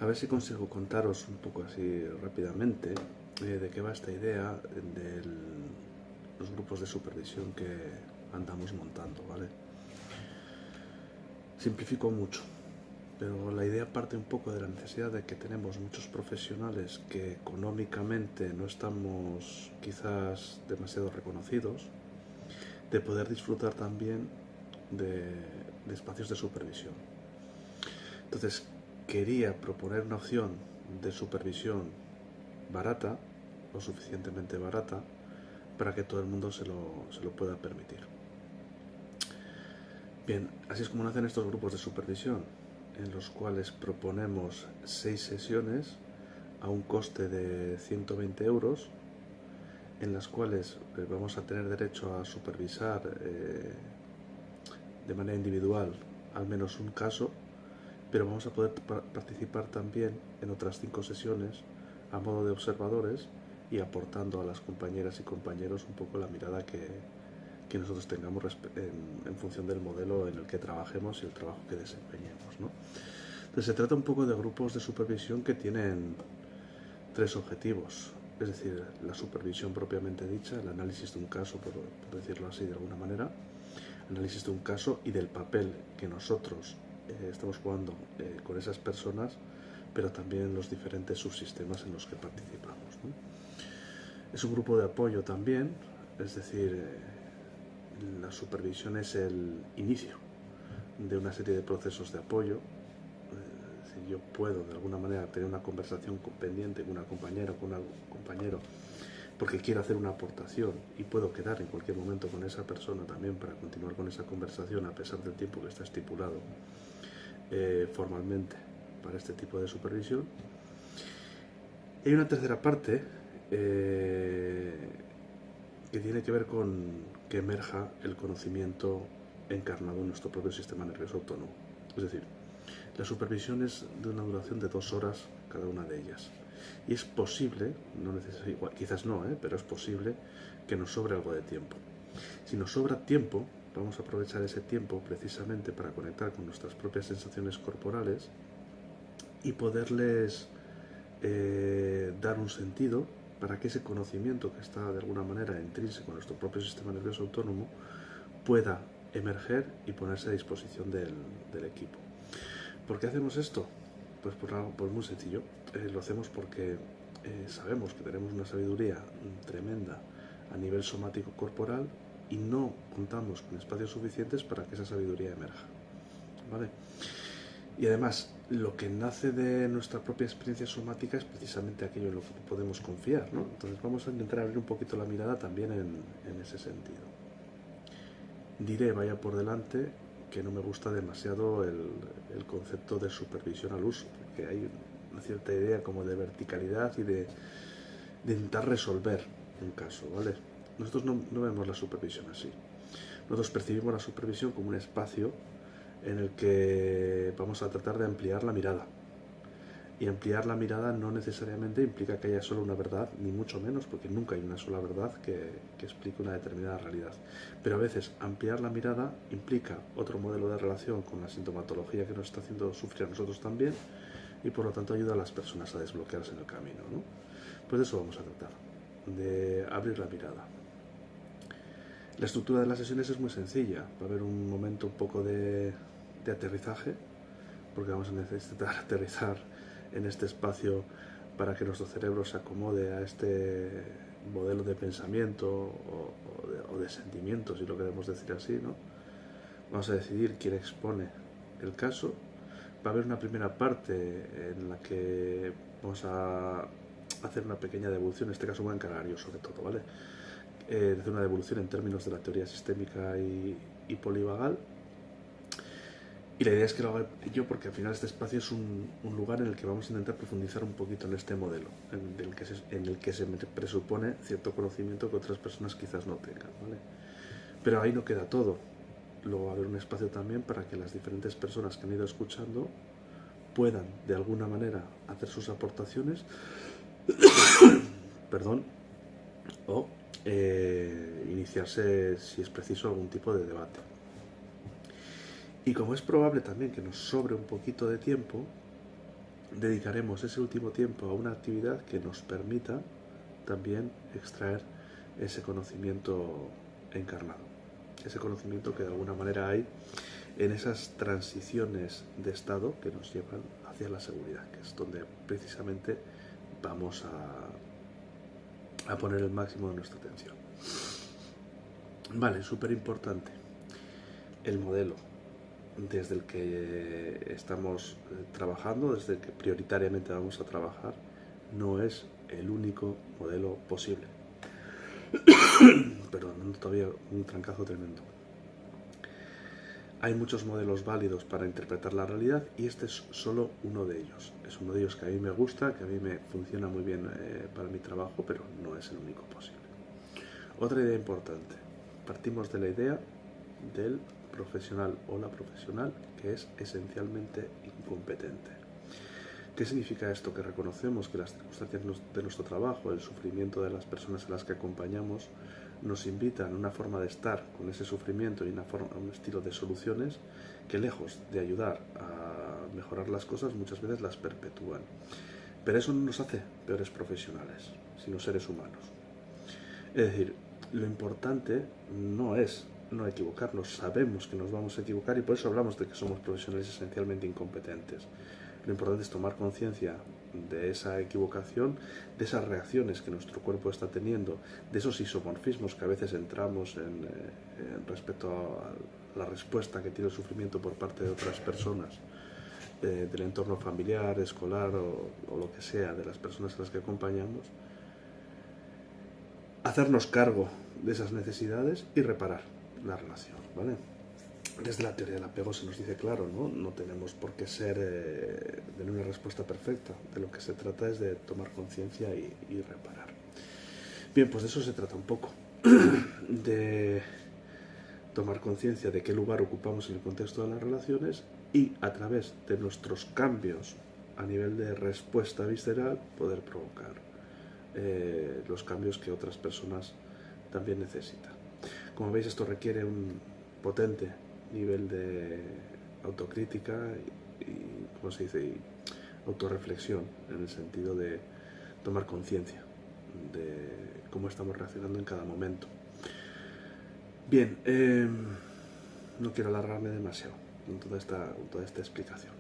A ver si consigo contaros un poco así rápidamente de qué va esta idea de los grupos de supervisión que andamos montando, ¿vale? Simplifico mucho, pero la idea parte un poco de la necesidad de que tenemos muchos profesionales que económicamente no estamos quizás demasiado reconocidos, de poder disfrutar también de espacios de supervisión. Entonces, quería proponer una opción de supervisión barata, o suficientemente barata, para que todo el mundo se lo pueda permitir. Bien, así es como nacen estos grupos de supervisión, en los cuales proponemos 6 sesiones a un coste de 120 euros, en las cuales vamos a tener derecho a supervisar de manera individual al menos un caso, pero vamos a poder participar también en otras 5 sesiones a modo de observadores y aportando a las compañeras y compañeros un poco la mirada que nosotros tengamos en función del modelo en el que trabajemos y el trabajo que desempeñemos, ¿no? Entonces se trata un poco de grupos de supervisión que tienen 3 objetivos, es decir, la supervisión propiamente dicha, el análisis de un caso, por decirlo así de alguna manera, análisis de un caso y del papel que nosotros estamos jugando con esas personas, pero también los diferentes subsistemas en los que participamos, ¿no? Es un grupo de apoyo también, es decir, la supervisión es el inicio de una serie de procesos de apoyo. Si yo puedo de alguna manera tener una conversación pendiente con una compañera o con un compañero porque quiero hacer una aportación y puedo quedar en cualquier momento con esa persona también para continuar con esa conversación a pesar del tiempo que está estipulado formalmente para este tipo de supervisión. Y hay una tercera parte que tiene que ver con que emerja el conocimiento encarnado en nuestro propio sistema nervioso autónomo. Es decir, la supervisión es de una duración de 2 horas cada una de ellas. Y es posible, quizás no, pero es posible que nos sobre algo de tiempo. Si nos sobra tiempo, vamos a aprovechar ese tiempo precisamente para conectar con nuestras propias sensaciones corporales y poderles dar un sentido para que ese conocimiento que está de alguna manera intrínseco en nuestro propio sistema nervioso autónomo pueda emerger y ponerse a disposición del equipo. ¿Por qué hacemos esto? Pues por muy sencillo. Lo hacemos porque sabemos que tenemos una sabiduría tremenda a nivel somático corporal y no contamos con espacios suficientes para que esa sabiduría emerja, ¿vale? Y además, lo que nace de nuestra propia experiencia somática es precisamente aquello en lo que podemos confiar, ¿no? Entonces vamos a intentar abrir un poquito la mirada también en ese sentido. Diré, vaya por delante, que no me gusta demasiado el concepto de supervisión al uso, porque hay una cierta idea como de verticalidad y de intentar resolver un caso, ¿vale? Nosotros no vemos la supervisión así. Nosotros percibimos la supervisión como un espacio en el que vamos a tratar de ampliar la mirada. Y ampliar la mirada no necesariamente implica que haya solo una verdad, ni mucho menos, porque nunca hay una sola verdad que explique una determinada realidad. Pero a veces ampliar la mirada implica otro modelo de relación con la sintomatología que nos está haciendo sufrir a nosotros también y por lo tanto ayuda a las personas a desbloquearse en el camino, ¿no? Pues de eso vamos a tratar, de abrir la mirada. La estructura de las sesiones es muy sencilla. Va a haber un momento un poco de aterrizaje, porque vamos a necesitar aterrizar en este espacio para que nuestro cerebro se acomode a este modelo de pensamiento o de sentimientos, si lo queremos decir así, ¿no? Vamos a decidir quién expone el caso. Va a haber una primera parte en la que vamos a hacer una pequeña devolución, en este caso voy a encargar yo sobre todo, ¿vale? Hacer una devolución en términos de la teoría sistémica y polivagal. Y la idea es que lo haga yo porque al final este espacio es un lugar en el que vamos a intentar profundizar un poquito en este modelo, en el que se presupone cierto conocimiento que otras personas quizás no tengan, ¿vale? Pero ahí no queda todo. Luego va a haber un espacio también para que las diferentes personas que han ido escuchando puedan de alguna manera hacer sus aportaciones perdón, o iniciarse, si es preciso, algún tipo de debate. Y como es probable también que nos sobre un poquito de tiempo, dedicaremos ese último tiempo a una actividad que nos permita también extraer ese conocimiento encarnado, ese conocimiento que de alguna manera hay en esas transiciones de estado que nos llevan hacia la seguridad, que es donde precisamente vamos a poner el máximo de nuestra atención. Vale, súper importante. El modelo desde el que estamos trabajando, desde el que prioritariamente vamos a trabajar, no es el único modelo posible. Perdón, todavía un trancazo tremendo. Hay muchos modelos válidos para interpretar la realidad y este es solo uno de ellos. Es uno de ellos que a mí me gusta, que a mí me funciona muy bien para mi trabajo, pero no es el único posible. Otra idea importante. Partimos de la idea del profesional o la profesional que es esencialmente incompetente. ¿Qué significa esto? Que reconocemos que las circunstancias de nuestro trabajo, el sufrimiento de las personas a las que acompañamos, nos invitan a una forma de estar con ese sufrimiento y un estilo de soluciones que, lejos de ayudar a mejorar las cosas, muchas veces las perpetúan. Pero eso no nos hace peores profesionales, sino seres humanos. Es decir, lo importante no es no equivocarnos, sabemos que nos vamos a equivocar y por eso hablamos de que somos profesionales esencialmente incompetentes. Lo importante es tomar conciencia de esa equivocación, de esas reacciones que nuestro cuerpo está teniendo, de esos isomorfismos que a veces entramos en respecto a la respuesta que tiene el sufrimiento por parte de otras personas, del entorno familiar, escolar o lo que sea, de las personas a las que acompañamos. Hacernos cargo de esas necesidades y reparar la relación, ¿vale? Desde la teoría del apego se nos dice claro, no tenemos por qué tener una respuesta perfecta. De lo que se trata es de tomar conciencia y reparar. Bien, pues de eso se trata un poco. De tomar conciencia de qué lugar ocupamos en el contexto de las relaciones y a través de nuestros cambios a nivel de respuesta visceral poder provocar los cambios que otras personas también necesitan. Como veis, esto requiere un potente nivel de autocrítica y ¿cómo se dice? Y autorreflexión, en el sentido de tomar conciencia de cómo estamos reaccionando en cada momento. Bien, no quiero alargarme demasiado con toda esta explicación.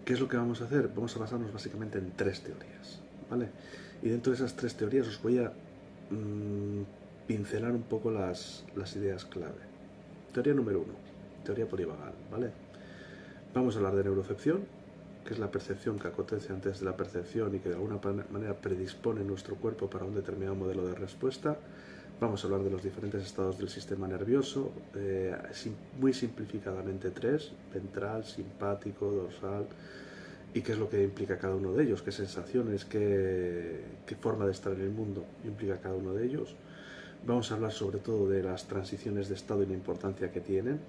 ¿Qué es lo que vamos a hacer? Vamos a basarnos básicamente en 3 teorías, ¿vale? Y dentro de esas 3 teorías os voy a pincelar un poco las ideas clave. Teoría número 1, teoría polivagal, ¿vale? Vamos a hablar de neurocepción, que es la percepción que acontece antes de la percepción y que de alguna manera predispone nuestro cuerpo para un determinado modelo de respuesta. Vamos a hablar de los diferentes estados del sistema nervioso, muy simplificadamente 3, ventral, simpático, dorsal, y qué es lo que implica cada uno de ellos, qué sensaciones, qué forma de estar en el mundo implica cada uno de ellos. Vamos a hablar sobre todo de las transiciones de estado y la importancia que tienen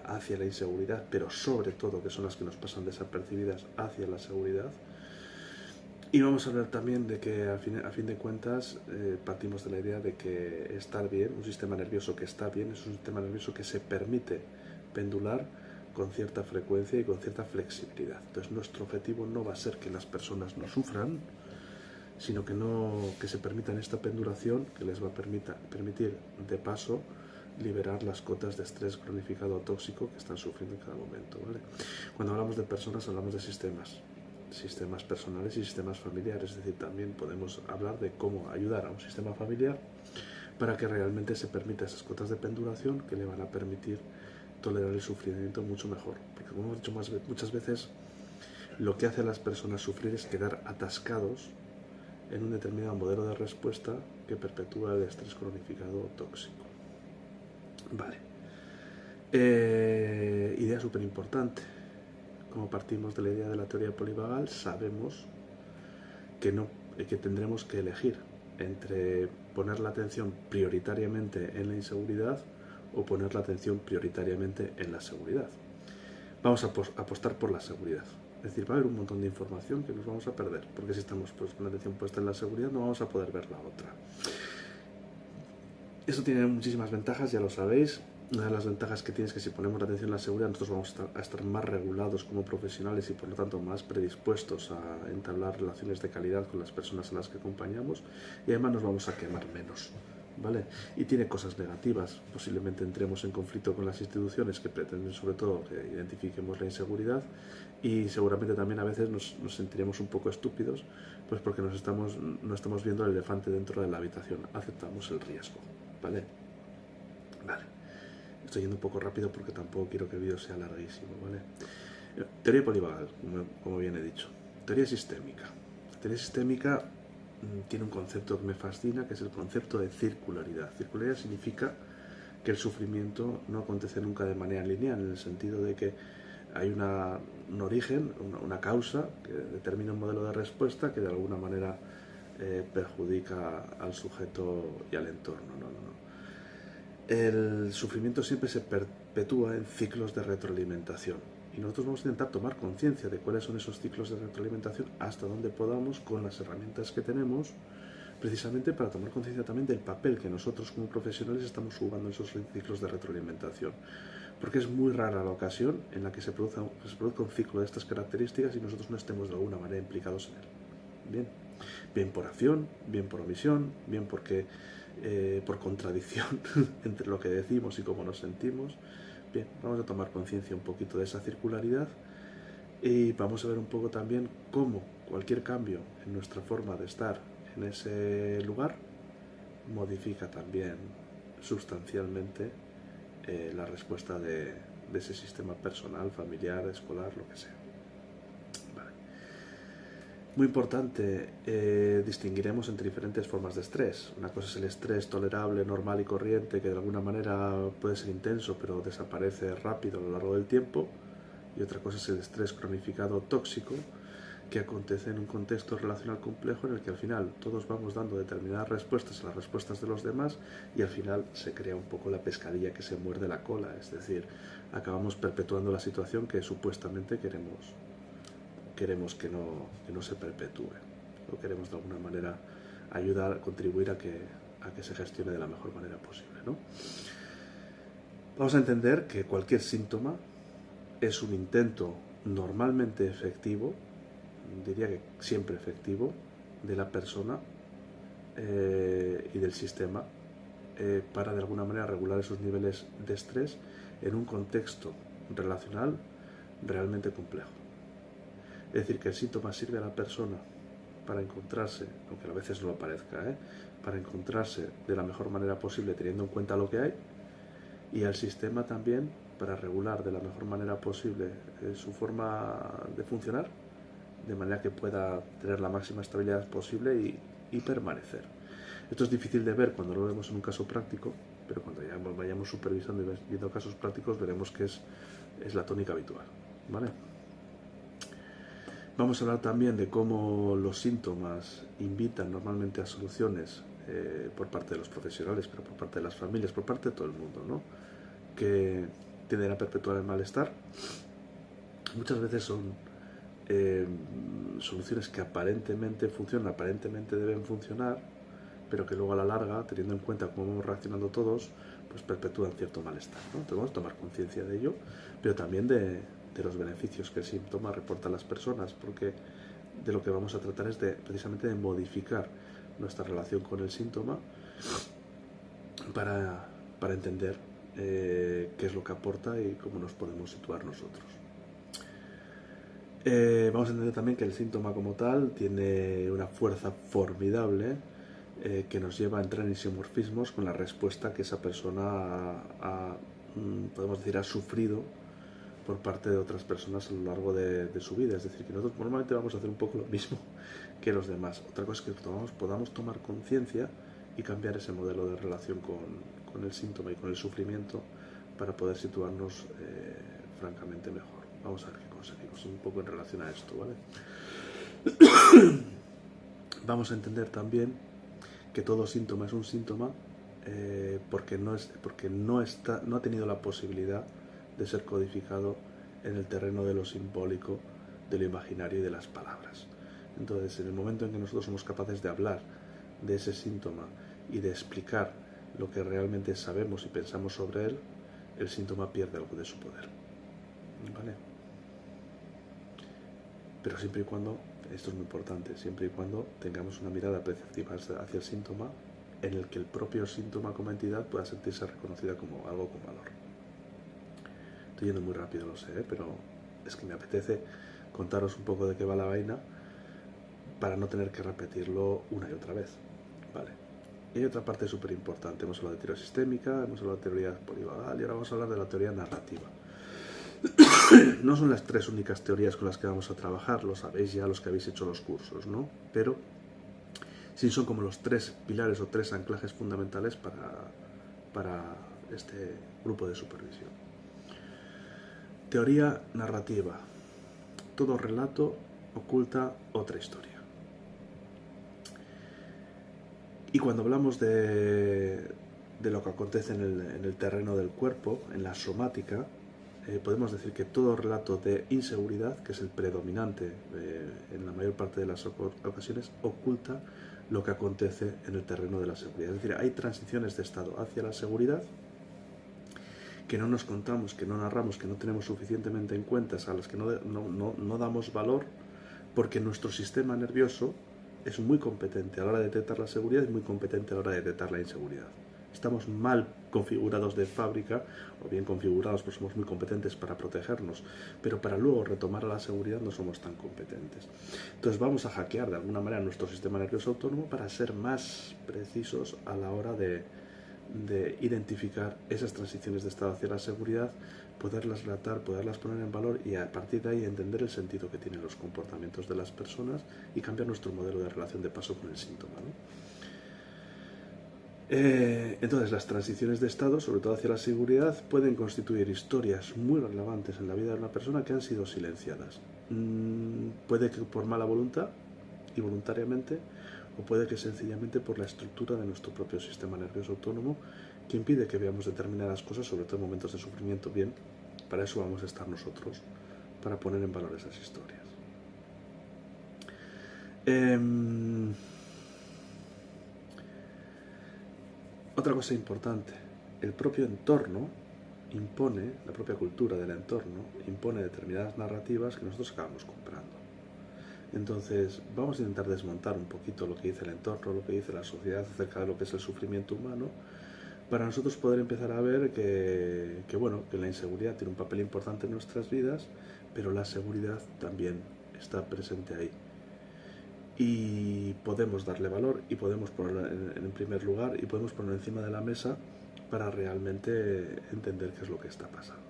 hacia la inseguridad, pero sobre todo que son las que nos pasan desapercibidas hacia la seguridad. Y vamos a hablar también de que a fin de cuentas partimos de la idea de que estar bien, un sistema nervioso que está bien, es un sistema nervioso que se permite pendular con cierta frecuencia y con cierta flexibilidad. Entonces nuestro objetivo no va a ser que las personas no sufran, sino que se permitan esta pendulación que les va a permitir de paso liberar las cotas de estrés cronificado o tóxico que están sufriendo en cada momento, ¿vale? Cuando hablamos de personas hablamos de sistemas personales y sistemas familiares, es decir, también podemos hablar de cómo ayudar a un sistema familiar para que realmente se permita esas cotas de pendulación que le van a permitir tolerar el sufrimiento mucho mejor, porque como hemos dicho muchas veces, lo que hace a las personas sufrir es quedar atascados en un determinado modelo de respuesta que perpetúa el estrés cronificado tóxico. Vale. Idea súper importante. Como partimos de la idea de la teoría polivagal, sabemos que tendremos que elegir entre poner la atención prioritariamente en la inseguridad o poner la atención prioritariamente en la seguridad. Vamos a apostar por la seguridad. Es decir, va a haber un montón de información que nos vamos a perder, porque si estamos con la atención puesta en la seguridad no vamos a poder ver la otra. Esto tiene muchísimas ventajas, ya lo sabéis. Una de las ventajas que tienes es que si ponemos la atención en la seguridad, nosotros vamos a estar más regulados como profesionales y por lo tanto más predispuestos a entablar relaciones de calidad con las personas a las que acompañamos, y además nos vamos a quemar menos, ¿vale? Y tiene cosas negativas. Posiblemente entremos en conflicto con las instituciones que pretenden sobre todo que identifiquemos la inseguridad, y seguramente también a veces nos sentiremos un poco estúpidos, pues porque no estamos viendo el elefante dentro de la habitación, aceptamos el riesgo, ¿vale? Vale. Estoy yendo un poco rápido porque tampoco quiero que el vídeo sea larguísimo, ¿vale? Teoría polivagal, como bien he dicho. Teoría sistémica. La teoría sistémica tiene un concepto que me fascina, que es el concepto de circularidad. Circularidad significa que el sufrimiento no acontece nunca de manera lineal, en el sentido de que hay un origen, una causa que determina un modelo de respuesta que de alguna manera perjudica al sujeto y al entorno. No. El sufrimiento siempre se perpetúa en ciclos de retroalimentación, y nosotros vamos a intentar tomar conciencia de cuáles son esos ciclos de retroalimentación hasta donde podamos con las herramientas que tenemos, precisamente para tomar conciencia también del papel que nosotros como profesionales estamos jugando en esos ciclos de retroalimentación, porque es muy rara la ocasión en la que se produzca un ciclo de estas características y nosotros no estemos de alguna manera implicados en él. Bien por acción, bien por omisión, bien porque por contradicción entre lo que decimos y cómo nos sentimos. Bien, vamos a tomar conciencia un poquito de esa circularidad y vamos a ver un poco también cómo cualquier cambio en nuestra forma de estar en ese lugar modifica también sustancialmente la respuesta de ese sistema personal, familiar, escolar, lo que sea. Muy importante, distinguiremos entre diferentes formas de estrés. Una cosa es el estrés tolerable, normal y corriente, que de alguna manera puede ser intenso pero desaparece rápido a lo largo del tiempo. Y otra cosa es el estrés cronificado tóxico, que acontece en un contexto relacional complejo en el que al final todos vamos dando determinadas respuestas a las respuestas de los demás, y al final se crea un poco la pescadilla que se muerde la cola. Es decir, acabamos perpetuando la situación que supuestamente queremos que no se perpetúe, o queremos de alguna manera ayudar, contribuir a que se gestione de la mejor manera posible, ¿no? Vamos a entender que cualquier síntoma es un intento normalmente efectivo, diría que siempre efectivo, de la persona y del sistema para de alguna manera regular esos niveles de estrés en un contexto relacional realmente complejo. Es decir, que el síntoma sirve a la persona para encontrarse, aunque a veces no lo parezca, para encontrarse de la mejor manera posible teniendo en cuenta lo que hay, y al sistema también para regular de la mejor manera posible su forma de funcionar, de manera que pueda tener la máxima estabilidad posible y permanecer. Esto es difícil de ver cuando lo vemos en un caso práctico, pero cuando ya vayamos supervisando y viendo casos prácticos veremos que es la tónica habitual, ¿vale? Vamos a hablar también de cómo los síntomas invitan normalmente a soluciones por parte de los profesionales, pero por parte de las familias, por parte de todo el mundo, ¿no? Que tienden a perpetuar el malestar. Muchas veces son soluciones que aparentemente funcionan, aparentemente deben funcionar, pero que luego a la larga, teniendo en cuenta cómo vamos reaccionando todos, pues perpetúan cierto malestar, ¿no? Entonces vamos a tomar conciencia de ello, pero también de los beneficios que el síntoma reporta a las personas, porque de lo que vamos a tratar es precisamente de modificar nuestra relación con el síntoma para entender qué es lo que aporta y cómo nos podemos situar nosotros. Vamos a entender también que el síntoma como tal tiene una fuerza formidable que nos lleva a entrar en isomorfismos con la respuesta que esa persona podemos decir, ha sufrido por parte de otras personas a lo largo de su vida. Es decir, que nosotros normalmente vamos a hacer un poco lo mismo que los demás. Otra cosa es que podamos tomar conciencia y cambiar ese modelo de relación con el síntoma y con el sufrimiento para poder situarnos francamente mejor. Vamos a ver qué conseguimos un poco en relación a esto, ¿vale? Vamos a entender también que todo síntoma es un síntoma porque no ha tenido la posibilidad de ser codificado en el terreno de lo simbólico, de lo imaginario y de las palabras. Entonces, en el momento en que nosotros somos capaces de hablar de ese síntoma y de explicar lo que realmente sabemos y pensamos sobre él, el síntoma pierde algo de su poder. ¿Vale? Pero siempre y cuando, esto es muy importante, siempre y cuando tengamos una mirada apreciativa hacia el síntoma, en el que el propio síntoma como entidad pueda sentirse reconocida como algo con valor. Estoy yendo muy rápido, lo sé, pero es que me apetece contaros un poco de qué va la vaina para no tener que repetirlo una y otra vez. Vale. Y hay otra parte súper importante. Hemos hablado de teoría sistémica, hemos hablado de teoría polivagal y ahora vamos a hablar de la teoría narrativa. No son las tres únicas teorías con las que vamos a trabajar, lo sabéis ya los que habéis hecho los cursos, ¿no? Pero sí son como los tres pilares o tres anclajes fundamentales para este grupo de supervisión. Teoría narrativa. Todo relato oculta otra historia. Y cuando hablamos de lo que acontece en el terreno del cuerpo, en la somática, podemos decir que todo relato de inseguridad, que es el predominante en la mayor parte de las ocasiones, oculta lo que acontece en el terreno de la seguridad. Es decir, hay transiciones de estado hacia la seguridad que no nos contamos, que no narramos, que no tenemos suficientemente en cuenta, a las que no damos valor, porque nuestro sistema nervioso es muy competente a la hora de detectar la seguridad y muy competente a la hora de detectar la inseguridad. Estamos mal configurados de fábrica, o bien configurados, pues somos muy competentes para protegernos, pero para luego retomar a la seguridad no somos tan competentes. Entonces vamos a hackear de alguna manera nuestro sistema nervioso autónomo para ser más precisos a la hora de identificar esas transiciones de estado hacia la seguridad, poderlas relatar, poderlas poner en valor y a partir de ahí entender el sentido que tienen los comportamientos de las personas y cambiar nuestro modelo de relación de paso con el síntoma, ¿no? Entonces las transiciones de estado, sobre todo hacia la seguridad, pueden constituir historias muy relevantes en la vida de una persona que han sido silenciadas. Puede que por mala voluntad y voluntariamente, o puede que sencillamente por la estructura de nuestro propio sistema nervioso autónomo que impide que veamos determinadas cosas, sobre todo en momentos de sufrimiento. Bien, para eso vamos a estar nosotros, para poner en valor esas historias. Otra cosa importante, el propio entorno impone, la propia cultura del entorno impone determinadas narrativas que nosotros acabamos comprando. Entonces vamos a intentar desmontar un poquito lo que dice el entorno, lo que dice la sociedad acerca de lo que es el sufrimiento humano, para nosotros poder empezar a ver que la inseguridad tiene un papel importante en nuestras vidas, pero la seguridad también está presente ahí. Y podemos darle valor y podemos ponerlo en primer lugar y podemos ponerlo encima de la mesa para realmente entender qué es lo que está pasando.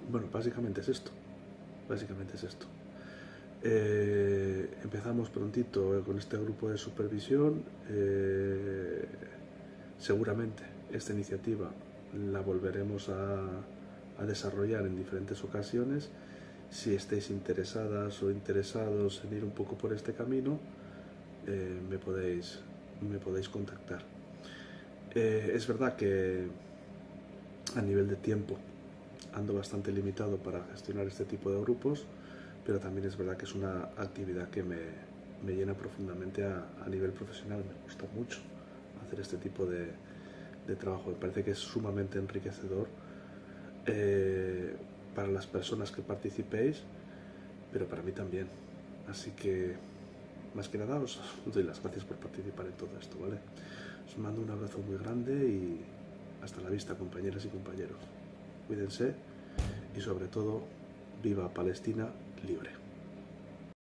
Bueno, básicamente es esto. Empezamos prontito con este grupo de supervisión. Seguramente esta iniciativa la volveremos a desarrollar en diferentes ocasiones. Si estáis interesadas o interesados en ir un poco por este camino, me podéis contactar. Es verdad que a nivel de tiempo ando bastante limitado para gestionar este tipo de grupos, pero también es verdad que es una actividad que me llena profundamente a nivel profesional. Me gusta mucho hacer este tipo de trabajo. Me parece que es sumamente enriquecedor para las personas que participéis, pero para mí también. Así que, más que nada, os doy las gracias por participar en todo esto, ¿vale? Os mando un abrazo muy grande y hasta la vista, compañeras y compañeros. Cuídense y sobre todo, viva Palestina libre.